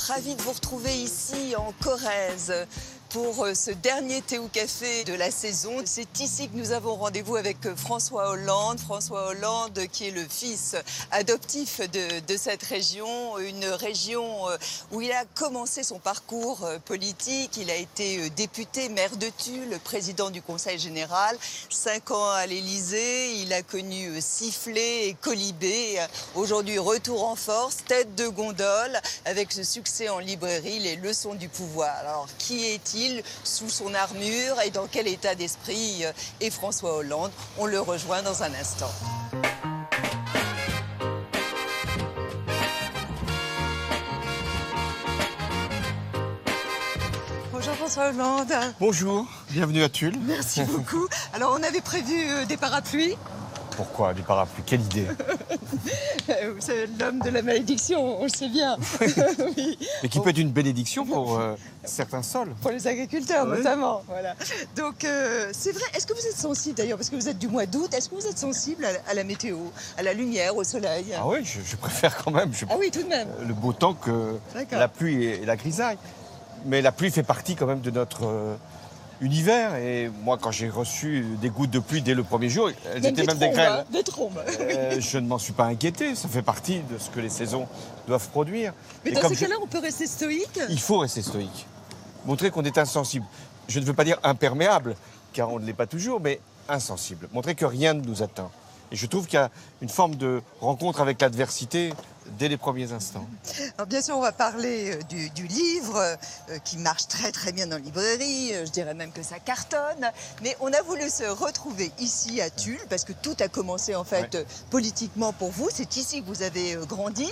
Ravi de vous retrouver ici en Corrèze pour ce dernier thé ou café de la saison. C'est ici que nous avons rendez-vous avec François Hollande. François Hollande qui est le fils adoptif de cette région, une région où il a commencé son parcours politique. Il a été député, maire de Tulle, président du Conseil général, 5 ans à l'Élysée. Il a connu Sifflé et Colibé. Aujourd'hui, retour en force, tête de gondole, avec ce succès en librairie, Les leçons du pouvoir. Alors, qui est-il sous son armure et dans quel état d'esprit est François Hollande? On le rejoint dans un instant. Bonjour François Hollande. Bonjour, bienvenue à Tulle. Merci beaucoup. Alors on avait prévu des parapluies. Pourquoi des parapluies? Quelle idée! Vous savez, l'homme de la malédiction, on le sait bien. Oui. Mais qui peut être une bénédiction pour certains sols. Pour les agriculteurs, Oui. notamment. Voilà. Donc, c'est vrai. Est-ce que vous êtes sensible, d'ailleurs, parce que vous êtes du mois d'août, est-ce que vous êtes sensible à la météo, à la lumière, au soleil? Ah oui, je préfère quand même Ah oui, tout de même. le beau temps que D'accord. la pluie et la grisaille. Mais la pluie fait partie quand même de notre univers. Et moi, quand j'ai reçu des gouttes de pluie dès le premier jour, elles étaient même des grêles. Hein, des trombes. Je ne m'en suis pas inquiété. Ça fait partie de ce que les saisons doivent produire. Mais Et dans comme ces cas-là, on peut rester stoïque? Il faut rester stoïque. Montrer qu'on est insensible. Je ne veux pas dire imperméable, car on ne l'est pas toujours, mais insensible. Montrer que rien ne nous atteint. Et je trouve qu'il y a une forme de rencontre avec l'adversité dès les premiers instants. Alors bien sûr, on va parler du livre qui marche très très bien dans la librairie. Je dirais même que ça cartonne. Mais on a voulu se retrouver ici à Tulle parce que tout a commencé en fait politiquement pour vous. C'est ici que vous avez grandi.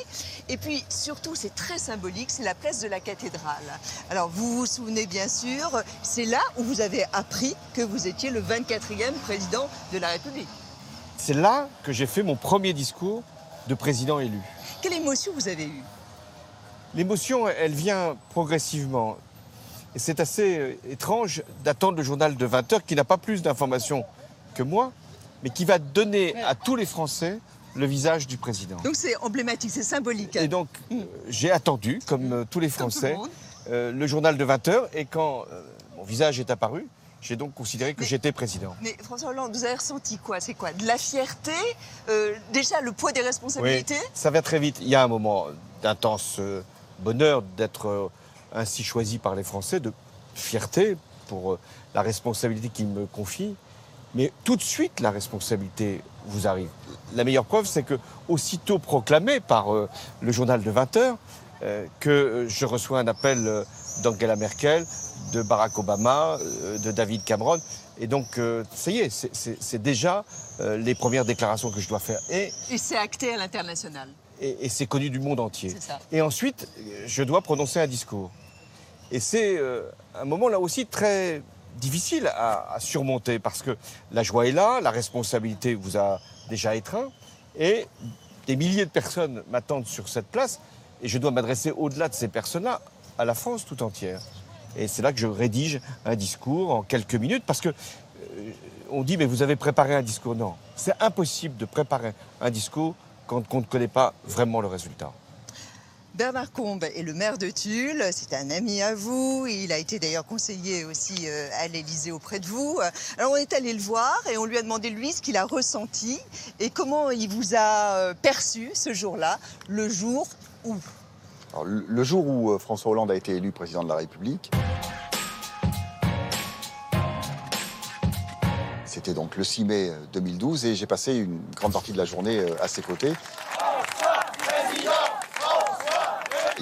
Et puis surtout, c'est très symbolique, c'est la place de la cathédrale. Alors vous vous souvenez bien sûr, c'est là où vous avez appris que vous étiez le 24e président de la République. C'est là que j'ai fait mon premier discours de président élu. Quelle émotion vous avez eue? L'émotion, elle vient progressivement. Et c'est assez étrange d'attendre le journal de 20 heures qui n'a pas plus d'informations que moi, mais qui va donner à tous les Français le visage du président. Donc c'est emblématique, c'est symbolique. Et donc, j'ai attendu, comme tous les Français, le journal de 20 heures. Et quand mon visage est apparu, j'ai donc considéré que j'étais président. Mais François Hollande, vous avez ressenti quoi? C'est quoi? De la fierté? Déjà, le poids des responsabilités? Oui, ça va très vite. Il y a un moment d'intense bonheur d'être ainsi choisi par les Français, de fierté pour la responsabilité qu'ils me confient. Mais tout de suite, la responsabilité vous arrive. La meilleure preuve, c'est que aussitôt proclamé par le journal de 20 heures, que je reçois un appel d'Angela Merkel, de Barack Obama, de David Cameron. Et donc, ça y est, c'est déjà les premières déclarations que je dois faire. Et c'est acté à l'international. Et c'est connu du monde entier. C'est ça. Et ensuite, je dois prononcer un discours. Et c'est un moment là aussi très difficile à surmonter parce que la joie est là, la responsabilité vous a déjà étreint et des milliers de personnes m'attendent sur cette place et je dois m'adresser au-delà de ces personnes-là à la France tout entière. Et c'est là que je rédige un discours en quelques minutes parce que on dit mais vous avez préparé un discours. Non, c'est impossible de préparer un discours quand on ne connaît pas vraiment le résultat. Bernard Combe est le maire de Tulle, c'est un ami à vous, il a été d'ailleurs conseiller aussi à l'Élysée auprès de vous. Alors on est allé le voir et on lui a demandé lui ce qu'il a ressenti et comment il vous a perçu ce jour-là, le jour où... Alors, le jour où François Hollande a été élu président de la République, c'était donc le 6 mai 2012 et j'ai passé une grande partie de la journée à ses côtés.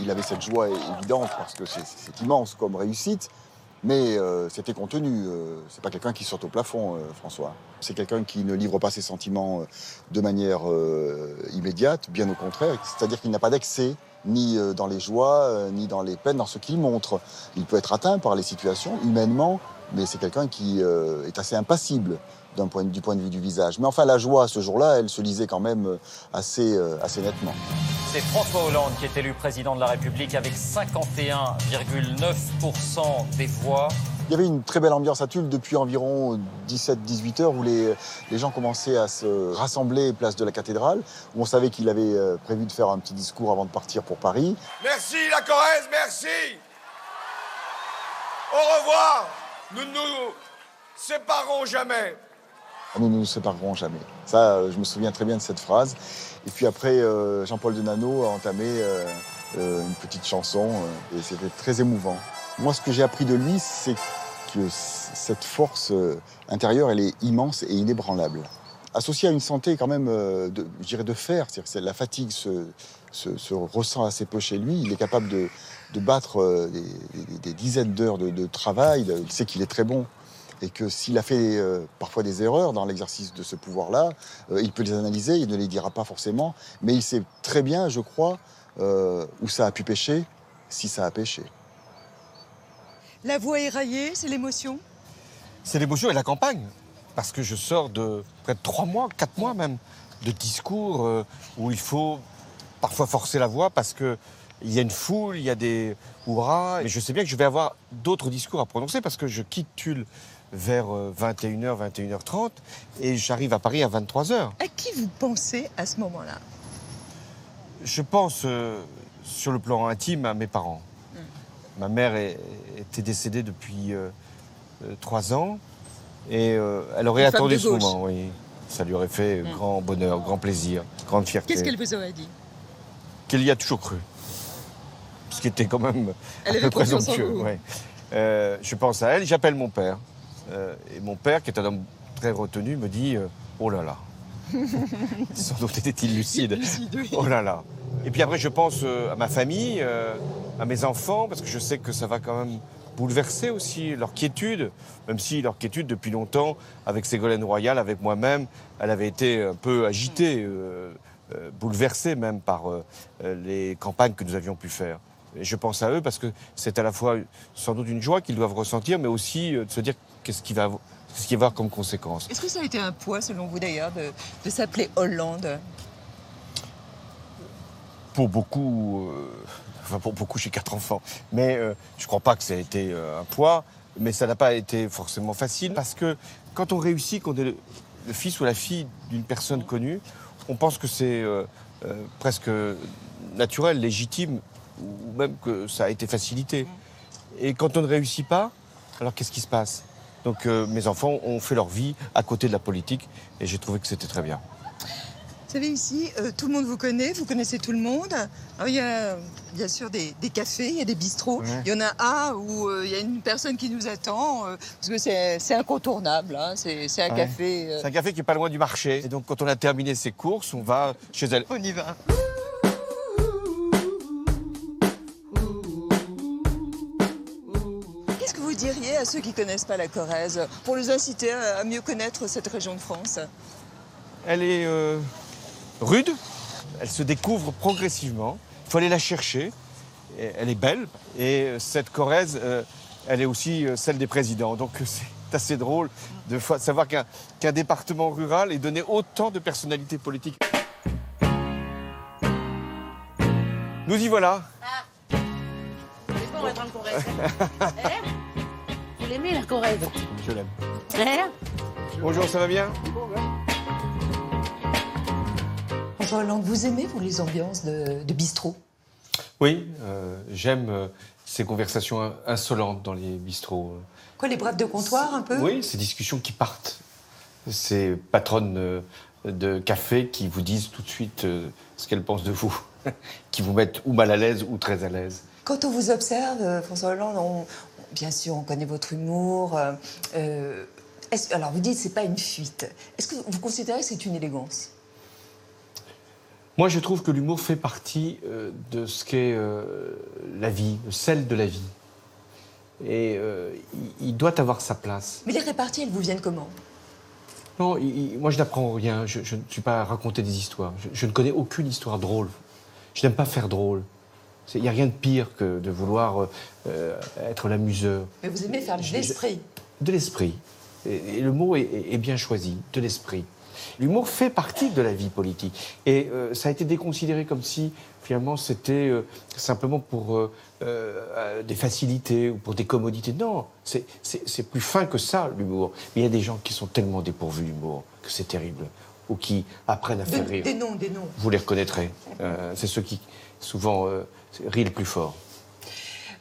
Il avait cette joie évidente parce que c'est immense comme réussite, mais c'était contenu. C'est pas quelqu'un qui saute au plafond, François. C'est quelqu'un qui ne livre pas ses sentiments de manière immédiate, bien au contraire. C'est-à-dire qu'il n'a pas d'excès, ni dans les joies, ni dans les peines, dans ce qu'il montre. Il peut être atteint par les situations, humainement, mais c'est quelqu'un qui est assez impassible du point de vue du visage. Mais enfin, la joie, ce jour-là, elle se lisait quand même assez nettement. C'est François Hollande qui est élu président de la République avec 51,9% des voix. Il y avait une très belle ambiance à Tulle depuis environ 17-18 heures où les gens commençaient à se rassembler place de la cathédrale, où on savait qu'il avait prévu de faire un petit discours avant de partir pour Paris. Merci la Corrèze, merci. Au revoir. Nous ne nous séparerons jamais. Nous ne nous séparerons jamais. Ça, je me souviens très bien de cette phrase. Et puis après, Jean-Paul Denanot a entamé une petite chanson et c'était très émouvant. Moi, ce que j'ai appris de lui, c'est que cette force intérieure, elle est immense et inébranlable. Associée à une santé quand même, je dirais de fer, c'est-à-dire que la fatigue se ressent assez peu chez lui. Il est capable de battre des dizaines d'heures de travail. Il sait qu'il est très bon. Et que s'il a fait parfois des erreurs dans l'exercice de ce pouvoir-là, il peut les analyser, il ne les dira pas forcément, mais il sait très bien, je crois, où ça a pu pécher, si ça a péché. La voix éraillée, c'est l'émotion? C'est l'émotion et la campagne. Parce que je sors de près de 3 mois, 4 mois même, de discours où il faut parfois forcer la voix parce qu'il y a une foule, il y a des hurrahs. Et je sais bien que je vais avoir d'autres discours à prononcer parce que je quitte Tulle vers 21h, 21h30 et j'arrive à Paris à 23h. À qui vous pensez à ce moment-là? Je pense, sur le plan intime, à mes parents. Ma mère était décédée depuis 3 ans et elle aurait attendu ce moment. Oui. Ça lui aurait fait grand bonheur, grand plaisir, grande fierté. Qu'est-ce qu'elle vous aurait dit? Qu'elle y a toujours cru. Ce qui était quand même elle un peu présomptueux. Ouais. Je pense à elle, j'appelle mon père. Et mon père, qui est un homme très retenu, me dit oh là là. Sans doute était-il lucide. Oui. Oh là là. Et puis après, je pense à ma famille, à mes enfants, parce que je sais que ça va quand même bouleverser aussi leur quiétude, même si leur quiétude, depuis longtemps, avec Ségolène Royal, avec moi-même, elle avait été un peu agitée, bouleversée même par les campagnes que nous avions pu faire. Et je pense à eux parce que c'est à la fois sans doute une joie qu'ils doivent ressentir, mais aussi de se dire qu'est-ce qu'il va y avoir comme conséquence. Est-ce que ça a été un poids, selon vous d'ailleurs, de s'appeler Hollande? Pour beaucoup, j'ai 4 enfants, mais je ne crois pas que ça a été un poids, mais ça n'a pas été forcément facile parce que quand on réussit, qu'on est le fils ou la fille d'une personne connue, on pense que c'est presque naturel, légitime, ou même que ça a été facilité. Et quand on ne réussit pas, alors qu'est-ce qui se passe? Donc mes enfants ont fait leur vie à côté de la politique et j'ai trouvé que c'était très bien. Vous savez, ici, tout le monde vous connaît, vous connaissez tout le monde. Alors, il y a bien sûr des cafés, il y a des bistrots. Ouais. Il y en a un où il y a une personne qui nous attend, parce que c'est incontournable, hein, c'est un café... C'est un café qui n'est pas loin du marché. Et donc quand on a terminé ses courses, on va chez elle. On y va. Qu'est-ce que vous diriez à ceux qui ne connaissent pas la Corrèze, pour les inciter à mieux connaître cette région de France? Elle est rude, elle se découvre progressivement. Il faut aller la chercher. Et elle est belle. Et cette Corrèze, elle est aussi celle des présidents. Donc c'est assez drôle de savoir qu'un département rural ait donné autant de personnalités politiques. Nous y voilà. C'est bon, on va être en Corrèze. Vous l'aimez, la Corrèze? Je l'aime. Hein? Bonjour, ça va bien? François Hollande, vous aimez, vous, les ambiances de bistrot? Oui, j'aime ces conversations insolentes dans les bistrots. Quoi, les braves de comptoir, un peu? Oui, ces discussions qui partent. Ces patronnes de café qui vous disent tout de suite ce qu'elles pensent de vous, qui vous mettent ou mal à l'aise ou très à l'aise. Quand on vous observe, François Hollande, bien sûr, on connaît votre humour. Alors, vous dites que ce n'est pas une fuite. Est-ce que vous considérez que c'est une élégance? Moi, je trouve que l'humour fait partie de ce qu'est la vie, le sel de la vie. Et il doit avoir sa place. Mais les réparties, elles vous viennent comment? Non, moi, je n'apprends rien. Je ne suis pas à raconter des histoires. Je ne connais aucune histoire drôle. Je n'aime pas faire drôle. Il n'y a rien de pire que de vouloir être l'amuseur. Mais vous aimez faire de l'esprit. De l'esprit. Et le mot est bien choisi, de l'esprit. L'humour fait partie de la vie politique. Et ça a été déconsidéré comme si, finalement, c'était simplement pour des facilités ou pour des commodités. Non, c'est plus fin que ça, l'humour. Mais il y a des gens qui sont tellement dépourvus d'humour que c'est terrible. Ou qui apprennent à faire rire. Des noms. Vous les reconnaîtrez. C'est ceux qui, souvent, rient le plus fort.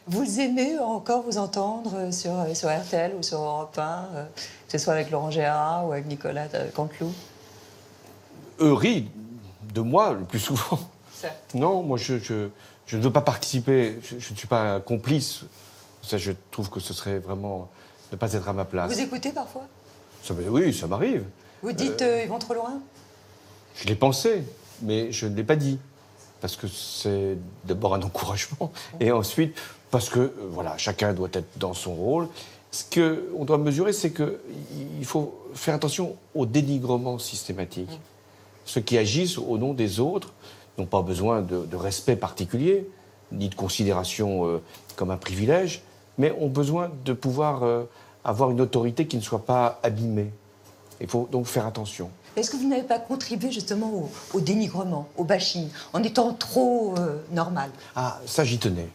Vous aimez encore vous entendre sur RTL ou sur Europe 1, que ce soit avec Laurent Gérard ou avec Nicolas Canteloup? Eux rient de moi le plus souvent. Certes. Non, moi je ne veux pas participer, je ne suis pas un complice. Ça, je trouve que ce serait vraiment ne pas être à ma place. Vous écoutez parfois? Oui, ça m'arrive. Vous dites ils vont trop loin? Je l'ai pensé, mais je ne l'ai pas dit. Parce que c'est d'abord un encouragement, et ensuite parce que voilà, chacun doit être dans son rôle. Ce qu'on doit mesurer, c'est qu'il faut faire attention au dénigrement systématique. Ceux qui agissent au nom des autres n'ont pas besoin de respect particulier, ni de considération comme un privilège, mais ont besoin de pouvoir avoir une autorité qui ne soit pas abîmée. Il faut donc faire attention. Est-ce que vous n'avez pas contribué justement au dénigrement, au bashing, en étant trop normal? Ah, ça j'y tenais.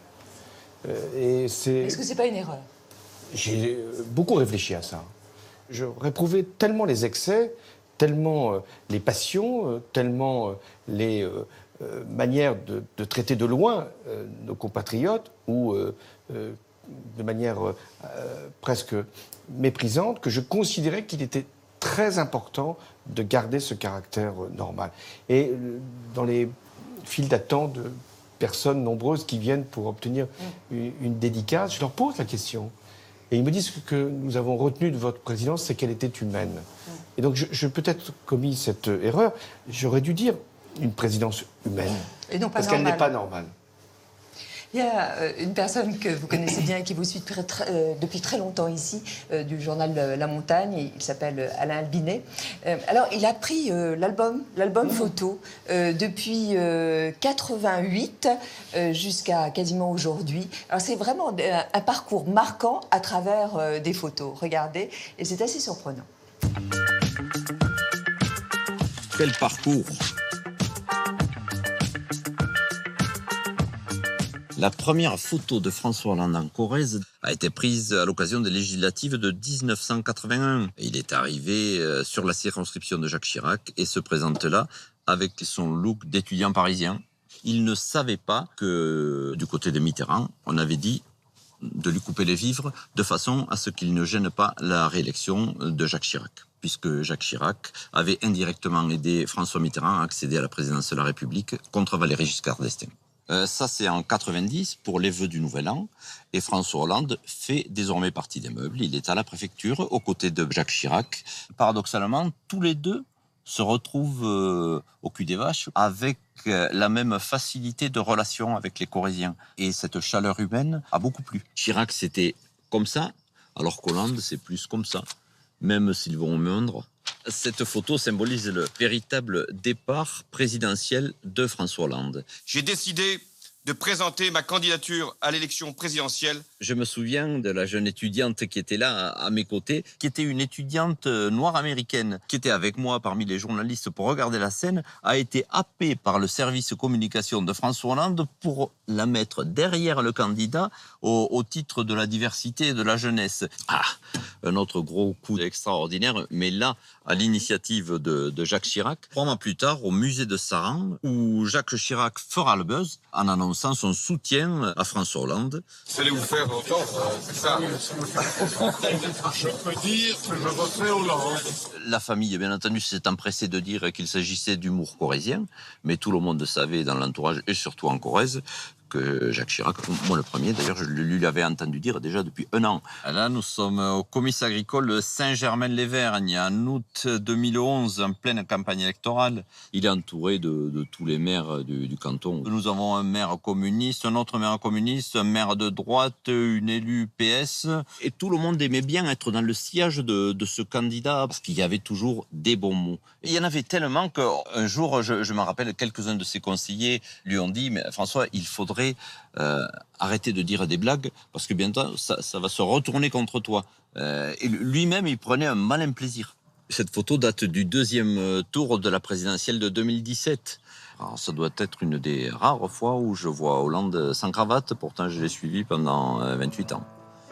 Est-ce que c'est pas une erreur? J'ai beaucoup réfléchi à ça. Je réprouvais tellement les excès, tellement les passions, tellement les manières de traiter de loin nos compatriotes ou de manière presque méprisante que je considérais qu'il était très important de garder ce caractère normal. Et dans les files d'attente de personnes nombreuses qui viennent pour obtenir une dédicace, je leur pose la question. Et ils me disent que nous avons retenu de votre présidence, c'est qu'elle était humaine. Et donc, je peut-être commis cette erreur. J'aurais dû dire une présidence humaine. Et non pas parce qu'elle normale. n'est pas normale. Il y a une personne que vous connaissez bien et qui vous suit depuis très longtemps ici, du journal La Montagne. Il s'appelle Alain Albinet. Alors, il a pris l'album photo depuis 88 jusqu'à quasiment aujourd'hui. Alors, c'est vraiment un parcours marquant à travers des photos. Regardez, et c'est assez surprenant. Quel parcours! La première photo de François Hollande en Corrèze a été prise à l'occasion des législatives de 1981. Il est arrivé sur la circonscription de Jacques Chirac et se présente là avec son look d'étudiant parisien. Il ne savait pas que du côté de Mitterrand, on avait dit de lui couper les vivres de façon à ce qu'il ne gêne pas la réélection de Jacques Chirac, puisque Jacques Chirac avait indirectement aidé François Mitterrand à accéder à la présidence de la République contre Valéry Giscard d'Estaing. Ça, c'est en 90 pour les vœux du Nouvel An. Et François Hollande fait désormais partie des meubles. Il est à la préfecture aux côtés de Jacques Chirac. Paradoxalement, tous les deux se retrouvent au cul des vaches avec la même facilité de relation avec les Corréziens. Et cette chaleur humaine a beaucoup plu. Chirac, c'était comme ça, alors qu'Hollande, c'est plus comme ça. Même s'ils vont au meandre. Cette photo symbolise le véritable départ présidentiel de François Hollande. J'ai décidé de présenter ma candidature à l'élection présidentielle. Je me souviens de la jeune étudiante qui était là à mes côtés, qui était une étudiante noire américaine, qui était avec moi parmi les journalistes pour regarder la scène, a été happée par le service communication de François Hollande pour la mettre derrière le candidat au titre de la diversité et de la jeunesse. Ah, un autre gros coup extraordinaire, mais là, à l'initiative de Jacques Chirac, 3 mois plus tard, au musée de Saran, où Jacques Chirac fera le buzz en annonçant son soutien à François Hollande. Vous allez vous faire entendre, c'est ça? Je peux dire que je voterai Hollande. La famille, bien entendu, s'est empressée de dire qu'il s'agissait d'humour corrézien, mais tout le monde savait dans l'entourage, et surtout en Corrèze, que Jacques Chirac, moi le premier, d'ailleurs, je lui avais entendu dire déjà depuis 1 an. Là, nous sommes au comice agricole de Saint-Germain-les-Vergnes, en août 2011, en pleine campagne électorale. Il est entouré de tous les maires du canton. Nous avons un maire communiste, un autre maire communiste, un maire de droite, une élue PS. Et tout le monde aimait bien être dans le sillage de ce candidat, parce qu'il y avait toujours des bons mots. Et il y en avait tellement qu'un jour, je me rappelle, quelques-uns de ses conseillers lui ont dit « Mais François, il faudrait arrêter de dire des blagues parce que bientôt ça va se retourner contre toi. » Et lui-même, il prenait un malin plaisir Cette photo date du deuxième tour de la présidentielle de 2017. Alors, ça doit être une des rares fois où je vois Hollande sans cravate. Pourtant, je l'ai suivi pendant 28 ans.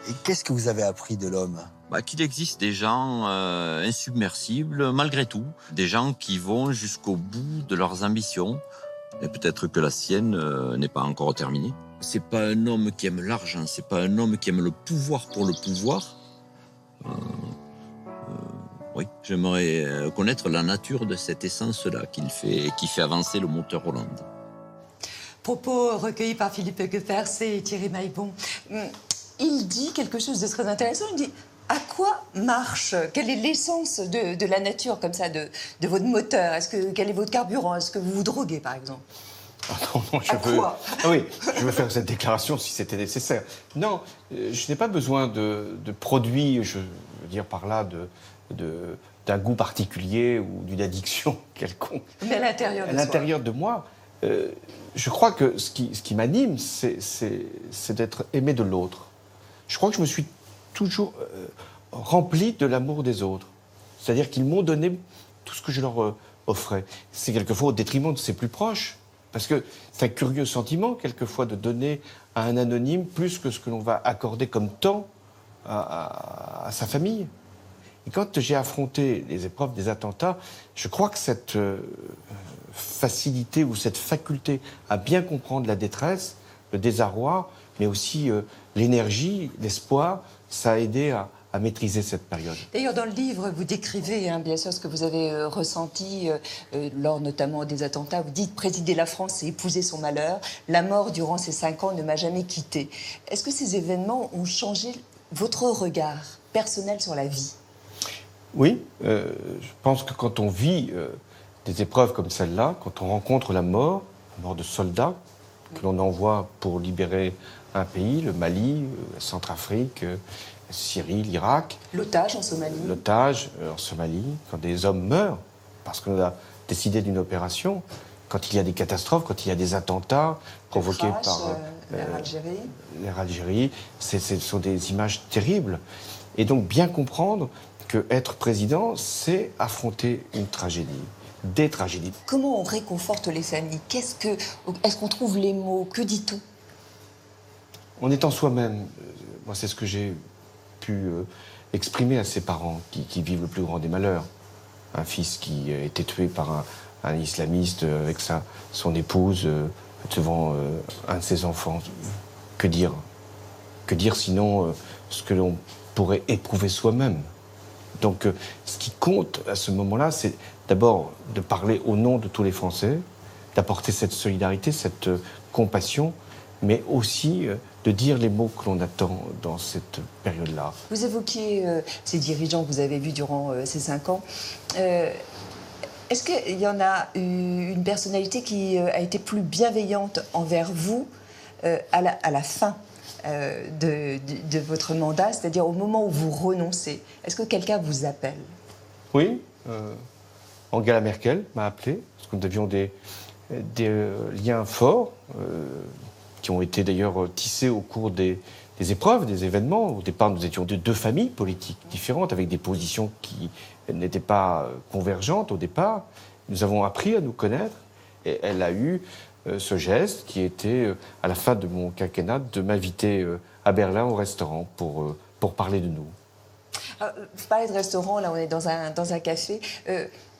Et qu'est-ce que vous avez appris de l'homme? Qu'il existe des gens insubmersibles malgré tout. Des gens qui vont jusqu'au bout de leurs ambitions. Et peut-être que la sienne n'est pas encore terminée. C'est pas un homme qui aime l'argent. C'est pas un homme qui aime le pouvoir pour le pouvoir. Oui, j'aimerais connaître la nature de cette essence-là qui fait avancer le moteur Hollande. Propos recueillis par Philippe Goeffers et Thierry Maillebon. Il dit quelque chose de très intéressant. Il dit à quoi marche? Quelle est l'essence de la nature, comme ça, de votre moteur? Quel est votre carburant? Est-ce que vous vous droguez, par exemple? Non, Quoi oui, je veux faire cette déclaration si c'était nécessaire. Non, je n'ai pas besoin de produits, je veux dire par là, d'un goût particulier ou d'une addiction quelconque. Mais à l'intérieur de À l'intérieur de moi, je crois que ce qui m'anime, c'est d'être aimé de l'autre. Je crois que je me suis toujours rempli de l'amour des autres. C'est-à-dire qu'ils m'ont donné tout ce que je leur offrais. C'est quelquefois au détriment de ses plus proches. Parce que c'est un curieux sentiment, quelquefois, de donner à un anonyme plus que ce que l'on va accorder comme temps à sa famille. Et quand j'ai affronté les épreuves des attentats, je crois que cette facilité ou cette faculté à bien comprendre la détresse, le désarroi, mais aussi l'énergie, l'espoir, ça a aidé à maîtriser cette période. D'ailleurs, dans le livre, vous décrivez bien sûr ce que vous avez ressenti lors notamment des attentats. Vous dites « Présider la France, c'est épouser son malheur. La mort, durant ces 5 ans, ne m'a jamais quitté. » Est-ce que ces événements ont changé votre regard personnel sur la vie? Oui, je pense que quand on vit des épreuves comme celle-là, quand on rencontre la mort de soldats que l'on envoie pour libérer un pays, le Mali, la Centrafrique, la Syrie, l'Irak. L'otage en Somalie. L'otage en Somalie, quand des hommes meurent, parce qu'on a décidé d'une opération, quand il y a des catastrophes, quand il y a des attentats provoqués par l'Air Algérie, ce sont des images terribles. Et donc bien comprendre qu'être président, c'est affronter une tragédie, des tragédies. Comment on réconforte les familles? Est-ce qu'on trouve les mots? Que dit-on? En étant soi-même, moi c'est ce que j'ai pu exprimer à ses parents qui vivent le plus grand des malheurs. Un fils qui a été tué par un islamiste avec son épouse devant un de ses enfants. Que dire? Que dire sinon ce que l'on pourrait éprouver soi-même? Donc ce qui compte à ce moment-là, c'est d'abord de parler au nom de tous les Français, d'apporter cette solidarité, cette compassion, mais aussi de dire les mots que l'on attend dans cette période-là. Vous évoquiez ces dirigeants que vous avez vus durant ces 5 ans. Est-ce qu'il y en a une personnalité qui a été plus bienveillante envers vous à la fin de votre mandat, c'est-à-dire au moment où vous renoncez? Est-ce que quelqu'un vous appelle? Oui, Angela Merkel m'a appelé, parce que nous avions des liens forts, qui ont été d'ailleurs tissés au cours des épreuves, des événements. Au départ, nous étions de 2 familles politiques différentes, avec des positions qui n'étaient pas convergentes au départ. Nous avons appris à nous connaître, et elle a eu ce geste qui était, à la fin de mon quinquennat, de m'inviter à Berlin au restaurant pour parler de nous. Vous parlez de restaurant, là on est dans un café.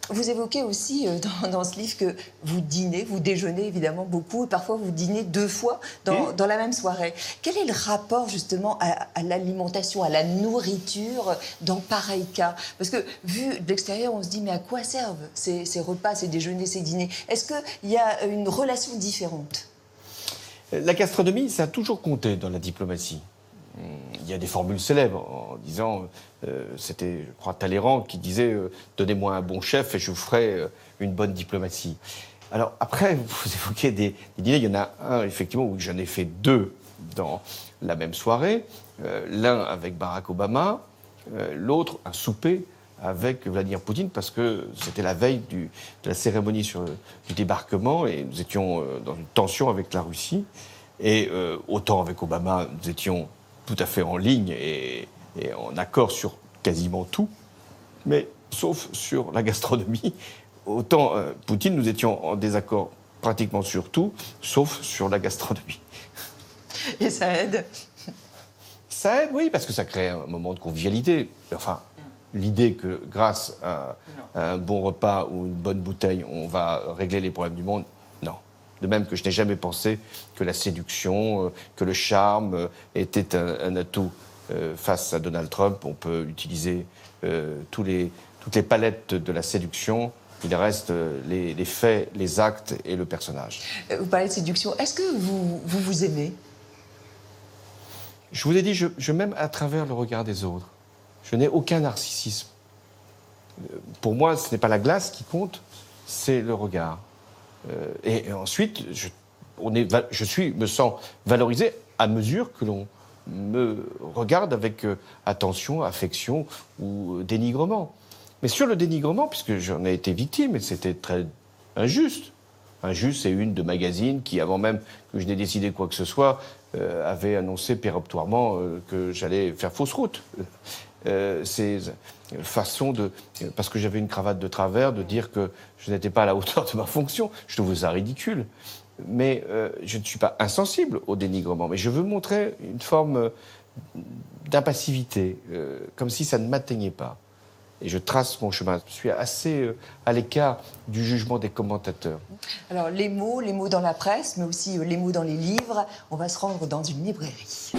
Vous évoquez aussi dans ce livre que vous dînez, vous déjeunez évidemment beaucoup, et parfois vous dînez 2 fois dans la même soirée. Quel est le rapport justement à l'alimentation, à la nourriture dans pareil cas? Parce que vu de l'extérieur, on se dit mais à quoi servent ces repas, ces déjeuners, ces dîners? Est-ce qu'il y a une relation différente? La gastronomie, ça a toujours compté dans la diplomatie. Il y a des formules célèbres en disant, c'était, je crois, Talleyrand qui disait donnez-moi un bon chef et je vous ferai une bonne diplomatie. Alors après, vous évoquez des dîners, il y en a un effectivement où j'en ai fait 2 dans la même soirée, l'un avec Barack Obama, l'autre un souper avec Vladimir Poutine, parce que c'était la veille de la cérémonie du débarquement et nous étions dans une tension avec la Russie. Et autant avec Obama, nous étions tout à fait en ligne et en accord sur quasiment tout. Mais sauf sur la gastronomie. Autant Poutine, nous étions en désaccord pratiquement sur tout, sauf sur la gastronomie. Et ça aide? Ça aide, oui, parce que ça crée un moment de convivialité. Enfin, l'idée que grâce à un bon repas ou une bonne bouteille, on va régler les problèmes du monde, non. De même que je n'ai jamais pensé que la séduction, que le charme était un atout face à Donald Trump. On peut utiliser toutes les palettes de la séduction. Il reste les faits, les actes et le personnage. Vous parlez de séduction. Est-ce que vous aimez? Je vous ai dit, je m'aime à travers le regard des autres. Je n'ai aucun narcissisme. Pour moi, ce n'est pas la glace qui compte, c'est le regard. Et ensuite, je me sens valorisé à mesure que l'on me regarde avec attention, affection ou dénigrement. Mais sur le dénigrement, puisque j'en ai été victime, et c'était très injuste. Injuste, c'est une de magazine qui, avant même que je n'ai décidé quoi que ce soit, avait annoncé péremptoirement que j'allais faire fausse route. Ces façons parce que j'avais une cravate de travers, de dire que je n'étais pas à la hauteur de ma fonction. Je trouve ça ridicule. Mais je ne suis pas insensible au dénigrement. Mais je veux montrer une forme d'impassivité, comme si ça ne m'atteignait pas. Et je trace mon chemin. Je suis assez à l'écart du jugement des commentateurs. Alors, les mots dans la presse, mais aussi les mots dans les livres. On va se rendre dans une librairie.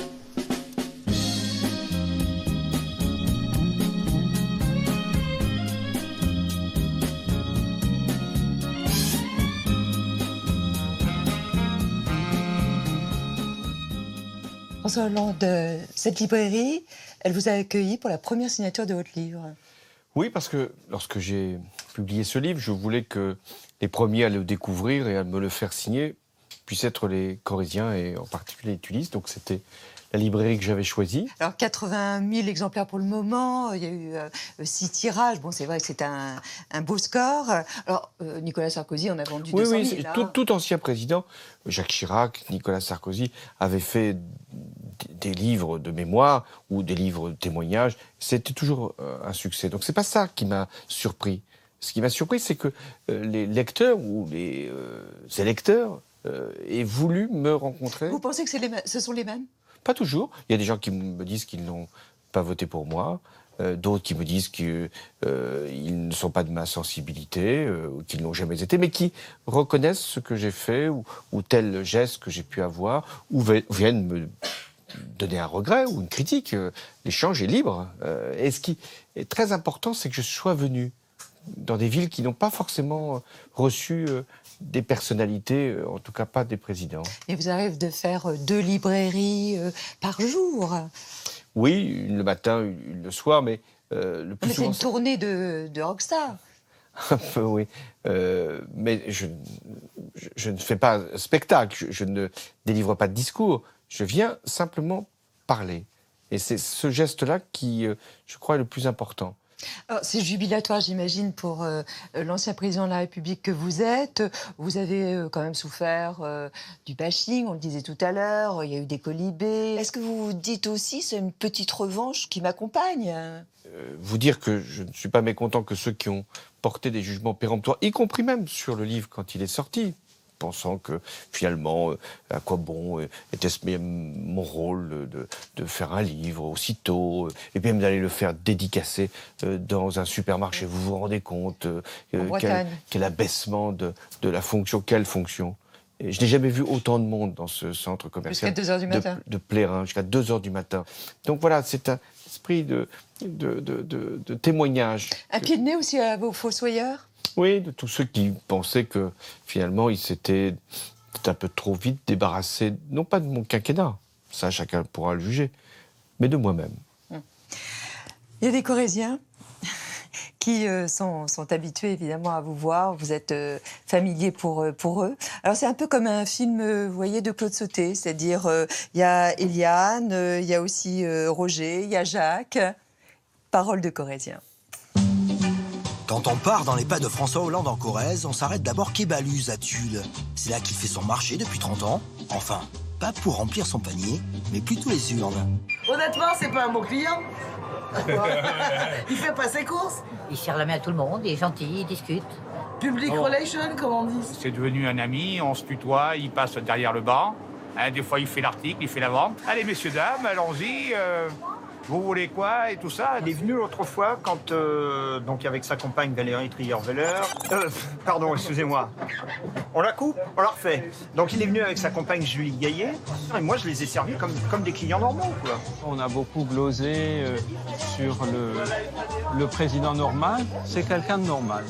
François Hollande, cette librairie, elle vous a accueilli pour la première signature de votre livre. Oui, parce que lorsque j'ai publié ce livre, je voulais que les premiers à le découvrir et à me le faire signer puissent être les Corésiens et en particulier les Tulis. Donc c'était la librairie que j'avais choisie. Alors 80 000 exemplaires pour le moment, il y a eu 6 tirages. Bon, c'est vrai que c'est un beau score. Alors Nicolas Sarkozy en a vendu 200 000. Oui, tout ancien président, Jacques Chirac, Nicolas Sarkozy, avait fait des livres de mémoire ou des livres de témoignages. C'était toujours un succès. Donc c'est pas ça qui m'a surpris. Ce qui m'a surpris, c'est que les lecteurs ou les électeurs aient voulu me rencontrer. Vous pensez que ce sont les mêmes? Pas toujours. Il y a des gens qui me disent qu'ils n'ont pas voté pour moi, d'autres qui me disent qu'ils ne sont pas de ma sensibilité, ou qu'ils n'ont jamais été, mais qui reconnaissent ce que j'ai fait ou tel geste que j'ai pu avoir, ou viennent me donner un regret ou une critique. L'échange est libre. Et ce qui est très important, c'est que je sois venu dans des villes qui n'ont pas forcément reçu des personnalités, en tout cas pas des présidents. Et vous arrivez de faire 2 librairies par jour? Oui, une le matin, une le soir, mais le plus souvent... C'est une tournée de rockstar. Un peu, oui. Mais je ne fais pas un spectacle, je ne délivre pas de discours. Je viens simplement parler. Et c'est ce geste-là qui, je crois, est le plus important. C'est jubilatoire, j'imagine, pour l'ancien président de la République que vous êtes. Vous avez quand même souffert du bashing, on le disait tout à l'heure, il y a eu des colibés. Est-ce que vous vous dites aussi, c'est une petite revanche qui m'accompagne? Vous dire que je ne suis pas mécontent que ceux qui ont porté des jugements péremptoires, y compris même sur le livre quand il est sorti, pensant que finalement, à quoi bon était-ce mon rôle de faire un livre aussitôt, et même d'aller le faire dédicacer dans un supermarché. Vous vous rendez compte quel abaissement de la fonction, quelle fonction. Et je n'ai jamais vu autant de monde dans ce centre commercial. Jusqu'à 2h du matin. De Plérin, jusqu'à 2h du matin. Donc voilà, c'est un esprit de témoignage. Un pied de nez aussi à vos fossoyeurs? Oui, de tous ceux qui pensaient que finalement ils s'étaient un peu trop vite débarrassés, non pas de mon quinquennat, ça chacun pourra le juger, mais de moi-même. Il y a des Corésiens qui sont habitués évidemment à vous voir, vous êtes familier pour eux. Alors c'est un peu comme un film, vous voyez, de Claude Sauté, c'est-à-dire il y a Eliane, il y a aussi Roger, il y a Jacques. Parole de Corésiens. Quand on part dans les pas de François Hollande en Corrèze, on s'arrête d'abord quai Baluse à Tulle. C'est là qu'il fait son marché depuis 30 ans. Enfin, pas pour remplir son panier, mais plutôt les urnes. Honnêtement, c'est pas un bon client. Il fait pas ses courses. Il serre la main à tout le monde, il est gentil, il discute. Public relation, comme on dit. C'est devenu un ami, on se tutoie, il passe derrière le banc. Des fois, il fait l'article, il fait la vente. Allez, messieurs, dames, allons-y. Vous voulez quoi et tout ça. Il est venu l'autre fois quand, donc avec sa compagne Valérie Trierweiler... pardon, excusez-moi. On la coupe, on la refait. Donc il est venu avec sa compagne Julie Gaillet. Et moi, je les ai servis comme des clients normaux, quoi. On a beaucoup glosé sur le président normal. C'est quelqu'un de normal.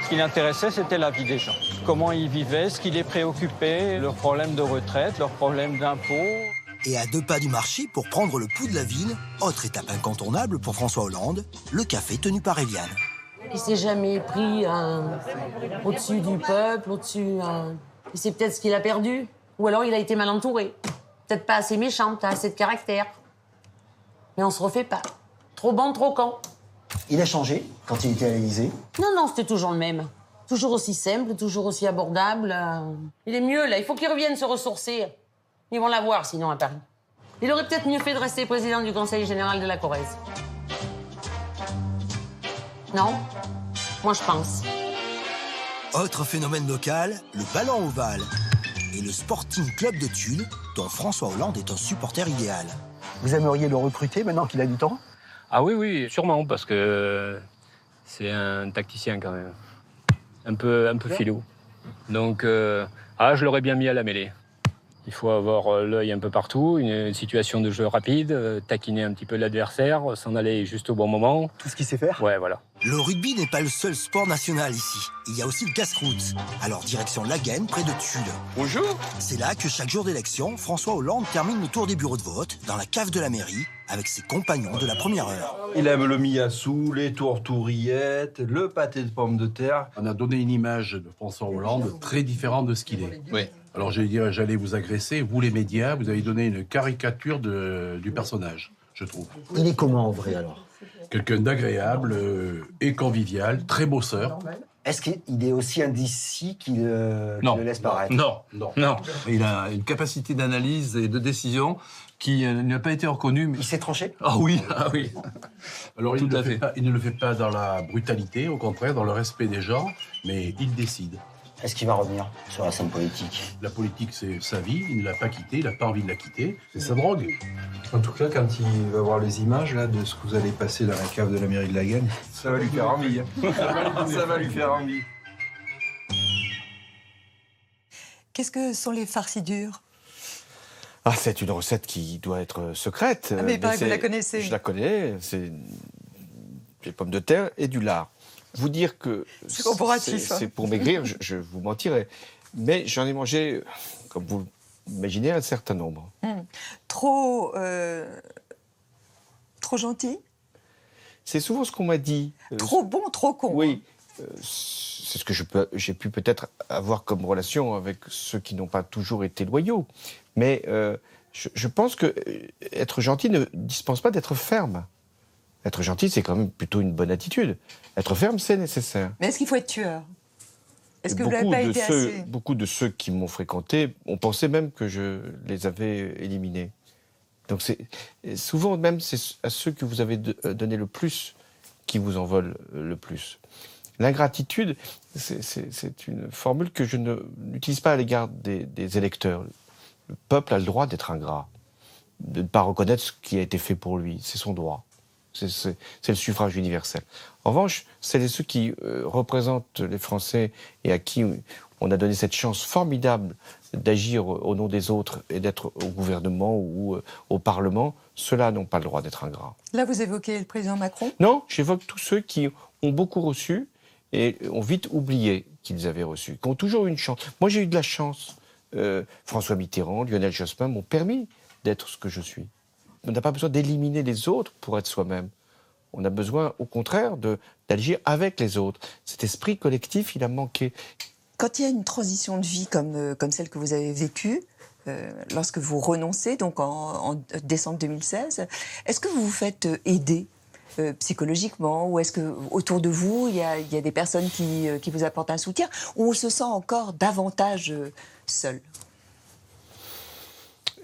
Ce qui l'intéressait, c'était la vie des gens. Comment ils vivaient, ce qui les préoccupait, leurs problèmes de retraite, leurs problèmes d'impôts. Et à 2 pas du marché, pour prendre le pouls de la ville, autre étape incontournable pour François Hollande, le café tenu par Eliane. Il s'est jamais pris au-dessus du peuple, au-dessus... Il sait peut-être ce qu'il a perdu. Ou alors il a été mal entouré. Peut-être pas assez méchant, pas assez de caractère. Mais on se refait pas. Trop bon, trop con. Il a changé quand il était à l'Élysée? Non, c'était toujours le même. Toujours aussi simple, toujours aussi abordable. Il est mieux, là. Il faut qu'il revienne se ressourcer. Ils vont l'avoir, sinon, à Paris. Il aurait peut-être mieux fait de rester président du Conseil général de la Corrèze. Non? Moi, je pense. Autre phénomène local, le ballon ovale et le Sporting Club de Tulle, dont François Hollande est un supporter idéal. Vous aimeriez le recruter maintenant qu'il a du temps? Ah oui, sûrement, parce que c'est un tacticien quand même. Un peu filou. Donc, je l'aurais bien mis à la mêlée. Il faut avoir l'œil un peu partout, une situation de jeu rapide, taquiner un petit peu l'adversaire, s'en aller juste au bon moment. Tout ce qu'il sait faire? Ouais, voilà. Le rugby n'est pas le seul sport national ici. Il y a aussi le casse-croûte. Alors direction Laguenne, près de Tulle. Bonjour. C'est là que chaque jour d'élection, François Hollande termine le tour des bureaux de vote, dans la cave de la mairie, avec ses compagnons de la première heure. Il aime le miassou, les tourtourillettes, le pâté de pommes de terre. On a donné une image de François Hollande très différente de ce qu'il est. Oui. Alors j'allais vous agresser, vous les médias, vous avez donné une caricature du personnage, je trouve. Il est comment en vrai alors? Quelqu'un d'agréable et convivial, très bosseur. Est-ce qu'il est aussi indécis qu'il le laisse paraître? Non. Il a une capacité d'analyse et de décision qui n'a pas été reconnue. Mais... Il s'est tranché? Ah oui. Alors il ne le fait pas dans la brutalité, au contraire, dans le respect des gens, mais il décide. Est-ce qu'il va revenir sur la scène politique? La politique, c'est sa vie, il ne l'a pas quittée, il n'a pas envie de la quitter, c'est sa drogue. En tout cas, quand il va voir les images là, de ce que vous allez passer dans la cave de la mairie de Laguenne, ça va lui faire envie. Ça va lui faire envie. Qu'est-ce que sont les farcidures? C'est une recette qui doit être secrète. Mais vous la connaissez? Je la connais, c'est des pommes de terre et du lard. Vous dire que c'est corporatif. C'est pour maigrir, je vous mentirais. Mais j'en ai mangé, comme vous l'imaginez, un certain nombre. Trop gentil? C'est souvent ce qu'on m'a dit. Trop bon, trop con. Oui. C'est ce que j'ai pu peut-être avoir comme relation avec ceux qui n'ont pas toujours été loyaux. Mais je pense que être gentil ne dispense pas d'être ferme. Être gentil, c'est quand même plutôt une bonne attitude. Être ferme, c'est nécessaire. Mais est-ce qu'il faut être tueur? Est-ce que vous n'avez pas été assez? Beaucoup de ceux qui m'ont fréquenté ont pensé même que je les avais éliminés. Donc souvent même, c'est à ceux que vous avez donné le plus qui vous en veulent le plus. L'ingratitude, c'est une formule que je n'utilise pas à l'égard des électeurs. Le peuple a le droit d'être ingrat, de ne pas reconnaître ce qui a été fait pour lui. C'est son droit. C'est le suffrage universel. En revanche, c'est ceux qui représentent les Français et à qui on a donné cette chance formidable d'agir au nom des autres et d'être au gouvernement ou au Parlement. Ceux-là n'ont pas le droit d'être ingrats. Là, vous évoquez le président Macron? Non, j'évoque tous ceux qui ont beaucoup reçu et ont vite oublié qu'ils avaient reçu, qui ont toujours eu une chance. Moi, j'ai eu de la chance. François Mitterrand, Lionel Jospin m'ont permis d'être ce que je suis. On n'a pas besoin d'éliminer les autres pour être soi-même. On a besoin, au contraire, d'agir avec les autres. Cet esprit collectif, il a manqué. Quand il y a une transition de vie comme celle que vous avez vécue, lorsque vous renoncez, donc en décembre 2016, est-ce que vous vous faites aider psychologiquement, ou est-ce que autour de vous, il y a des personnes qui vous apportent un soutien, ou on se sent encore davantage seul?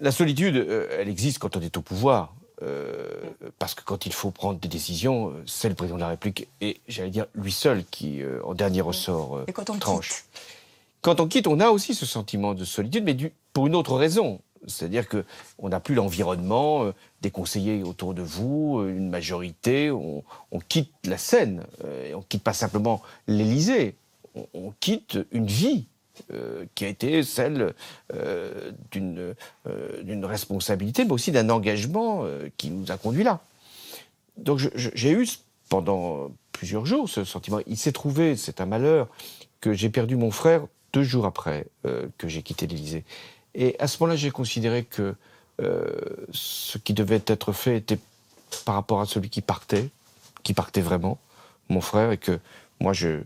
La solitude, elle existe quand on est au pouvoir. parce que quand il faut prendre des décisions, c'est le président de la République et, j'allais dire, lui seul qui, en dernier ressort, Et quand on le tranche. quitte? Quand on quitte, on a aussi ce sentiment de solitude, mais pour une autre raison. C'est-à-dire qu'on n'a plus l'environnement, des conseillers autour de vous, une majorité. On quitte la scène. Et on ne quitte pas simplement l'Élysée. On quitte une vie qui a été celle d'une responsabilité, mais aussi d'un engagement qui nous a conduits là. Donc j'ai eu pendant plusieurs jours ce sentiment. Il s'est trouvé, c'est un malheur, que j'ai perdu mon frère 2 jours après que j'ai quitté l'Élysée. Et à ce moment-là, j'ai considéré que ce qui devait être fait était par rapport à celui qui partait vraiment, mon frère, et que moi, je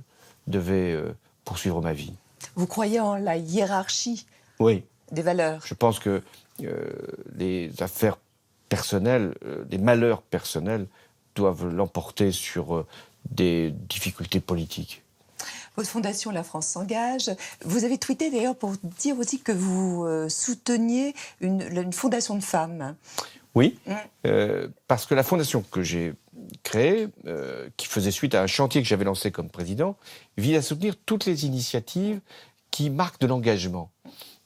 devais poursuivre ma vie. Vous croyez en la hiérarchie Oui. des valeurs? Je pense que les affaires personnelles, les malheurs personnels doivent l'emporter sur des difficultés politiques. Votre fondation La France s'engage. Vous avez tweeté d'ailleurs pour dire aussi que vous souteniez une fondation de femmes. Oui, parce que la fondation que j'ai créée, qui faisait suite à un chantier que j'avais lancé comme président, vise à soutenir toutes les initiatives qui marquent de l'engagement.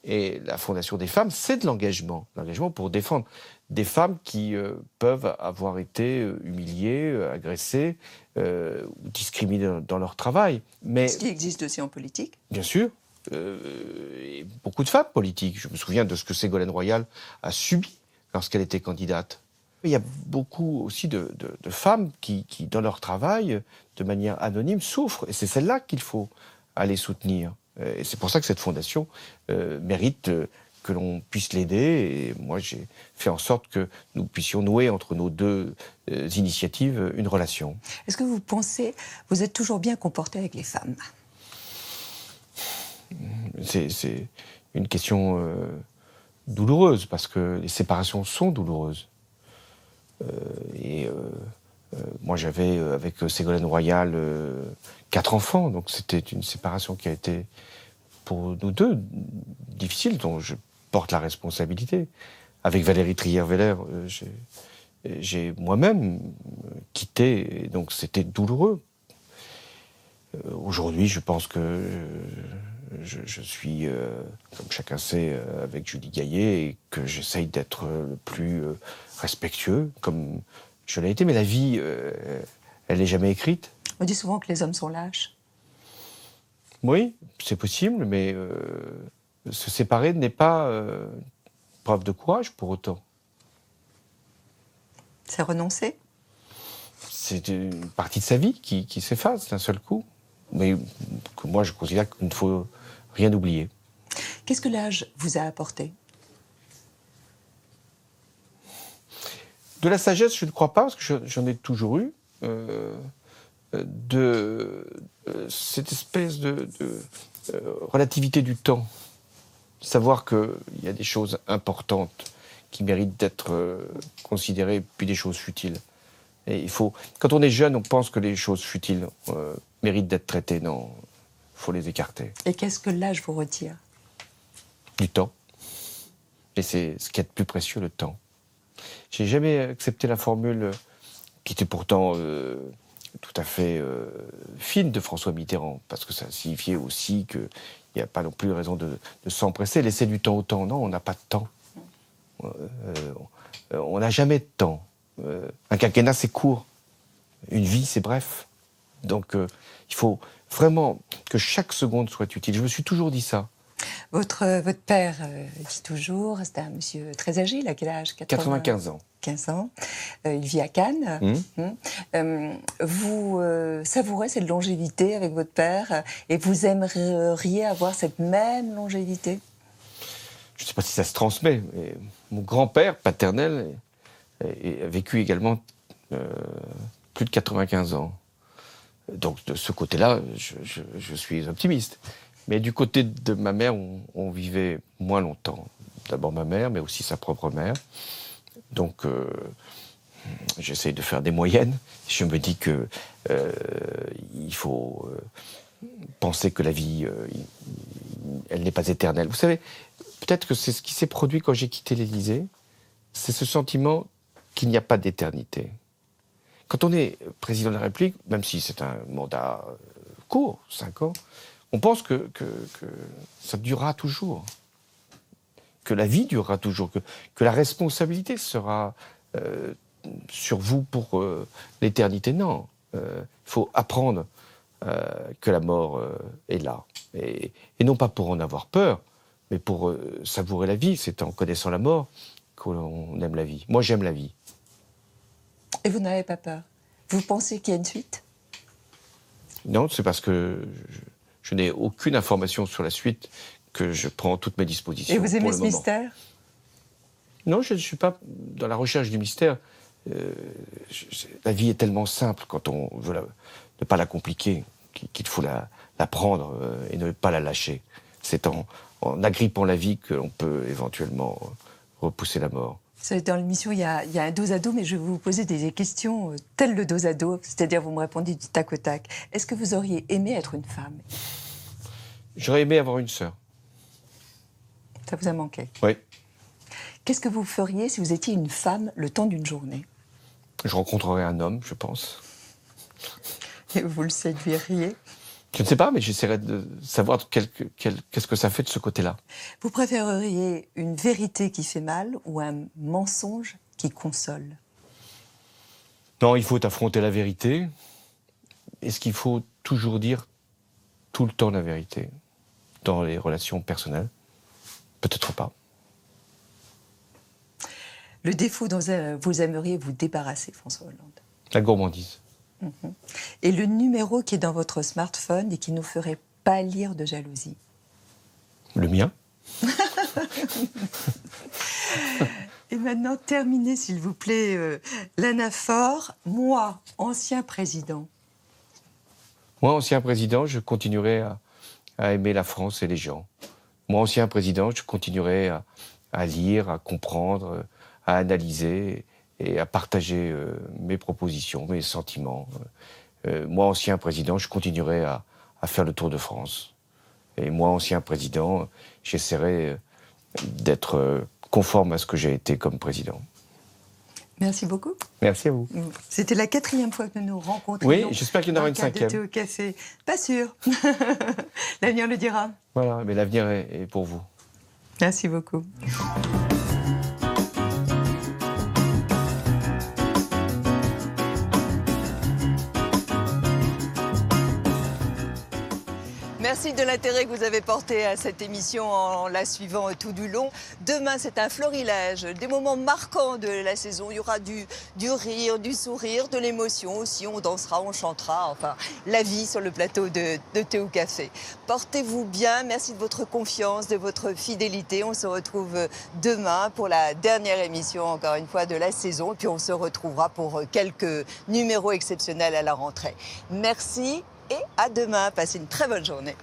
Et la Fondation des femmes, c'est de l'engagement. L'engagement pour défendre des femmes qui peuvent avoir été humiliées, agressées ou discriminées dans leur travail. Mais, ce qui existe aussi en politique. Bien sûr. Et beaucoup de femmes politiques. Je me souviens de ce que Ségolène Royal a subi lorsqu'elle était candidate. Il y a beaucoup aussi de femmes qui, dans leur travail, de manière anonyme, souffrent. Et c'est celle-là qu'il faut aller soutenir. Et c'est pour ça que cette fondation mérite que l'on puisse l'aider. Et moi, j'ai fait en sorte que nous puissions nouer entre nos 2 initiatives une relation. Est-ce que vous pensez, vous êtes toujours bien comporté avec les femmes? C'est une question douloureuse, parce que les séparations sont douloureuses. Moi, j'avais, avec Ségolène Royal, 4 enfants, donc c'était une séparation qui a été, pour nous 2, difficile, dont je porte la responsabilité. Avec Valérie Trierweiler, j'ai moi-même quitté, et donc c'était douloureux. Aujourd'hui, je pense que je suis, comme chacun sait, avec Julie Gaillet, et que j'essaye d'être le plus respectueux, comme je l'ai été. Mais la vie, elle n'est jamais écrite. On dit souvent que les hommes sont lâches. Oui, c'est possible, mais se séparer n'est pas preuve de courage pour autant. C'est renoncer? C'est une partie de sa vie qui s'efface d'un seul coup. Mais que moi, je considère qu'il ne faut rien oublier. Qu'est-ce que l'âge vous a apporté? De la sagesse, je ne crois pas, parce que j'en ai toujours eu. Cette espèce de relativité du temps. Savoir qu'il y a des choses importantes qui méritent d'être considérées, puis des choses futiles. Et il faut, quand on est jeune, on pense que les choses futiles méritent d'être traitées. Non, il faut les écarter. Et qu'est-ce que l'âge vous retire? Du temps. Et c'est ce qui est le plus précieux, le temps. J'ai jamais accepté la formule qui était pourtant tout à fait fine de François Mitterrand, parce que ça signifiait aussi qu'il n'y a pas non plus raison de s'empresser, laisser du temps au temps. Non, on n'a pas de temps. On n'a jamais de temps. Un quinquennat, c'est court. Une vie, c'est bref. Donc, il faut vraiment que chaque seconde soit utile. Je me suis toujours dit ça. Votre père dit toujours, c'était un monsieur très âgé, il a quel âge? 95 ans. 15 ans. Il vit à Cannes. Vous savourez cette longévité avec votre père et vous aimeriez avoir cette même longévité? Je ne sais pas si ça se transmet, mais mon grand-père paternel a vécu également plus de 95 ans. Donc de ce côté-là, je suis optimiste. Mais du côté de ma mère, on vivait moins longtemps. D'abord ma mère, mais aussi sa propre mère. Donc j'essaye de faire des moyennes. Je me dis que il faut penser que la vie, elle n'est pas éternelle. Vous savez, peut-être que c'est ce qui s'est produit quand j'ai quitté l'Élysée. C'est ce sentiment qu'il n'y a pas d'éternité. Quand on est président de la République, même si c'est un mandat court, 5 ans, on pense que ça durera toujours, que la vie durera toujours, que la responsabilité sera sur vous pour l'éternité. Non, il faut apprendre que la mort est là. Et non pas pour en avoir peur, mais pour savourer la vie. C'est en connaissant la mort qu'on aime la vie. Moi, j'aime la vie. Et vous n'avez pas peur? Vous pensez qu'il y a une suite? Non, c'est parce que je n'ai aucune information sur la suite que je prends toutes mes dispositions. Et vous aimez pour le ce moment. mystère? Non, je ne suis pas dans la recherche du mystère. La vie est tellement simple quand on veut ne pas la compliquer qu'il faut la prendre et ne pas la lâcher. C'est en agrippant la vie qu'on peut éventuellement repousser la mort. Vous savez, dans l'émission, il y a un dos à dos, mais je vais vous poser des questions telles le dos à dos, c'est-à-dire vous me répondez du tac au tac. Est-ce que vous auriez aimé être une femme? J'aurais aimé avoir une sœur. Ça vous a manqué? Oui. Qu'est-ce que vous feriez si vous étiez une femme le temps d'une journée? Je rencontrerais un homme, je pense. Et vous le séduiriez? Je ne sais pas, mais j'essaierai de savoir qu'est-ce que ça fait de ce côté-là. Vous préféreriez une vérité qui fait mal ou un mensonge qui console? Non, il faut affronter la vérité. Est-ce qu'il faut toujours dire tout le temps la vérité dans les relations personnelles? Peut-être pas. Le défaut dont vous aimeriez vous débarrasser, François Hollande? La gourmandise. Et le numéro qui est dans votre smartphone et qui nous ferait pâlir de jalousie? Le mien. Et maintenant, terminez, s'il vous plaît, l'anaphore. Moi, ancien président. Moi, ancien président, je continuerai à aimer la France et les gens. Moi, ancien président, je continuerai à lire, à comprendre, à analyser et à partager mes propositions, mes sentiments. Moi, ancien président, je continuerai à faire le tour de France. Et moi, ancien président, j'essaierai d'être conforme à ce que j'ai été comme président. Merci beaucoup. Merci à vous. C'était la 4e fois que nous rencontrions. Oui, j'espère qu'il y en aura une 5e. Thé au café. Pas sûr. L'avenir le dira. Voilà, mais l'avenir est pour vous. Merci beaucoup. Merci de l'intérêt que vous avez porté à cette émission en la suivant tout du long. Demain, c'est un florilège, des moments marquants de la saison. Il y aura du rire, du sourire, de l'émotion aussi. On dansera, on chantera. Enfin, la vie sur le plateau de Thé au Café. Portez-vous bien. Merci de votre confiance, de votre fidélité. On se retrouve demain pour la dernière émission, encore une fois, de la saison. Et puis, on se retrouvera pour quelques numéros exceptionnels à la rentrée. Merci. Et à demain. Passez une très bonne journée.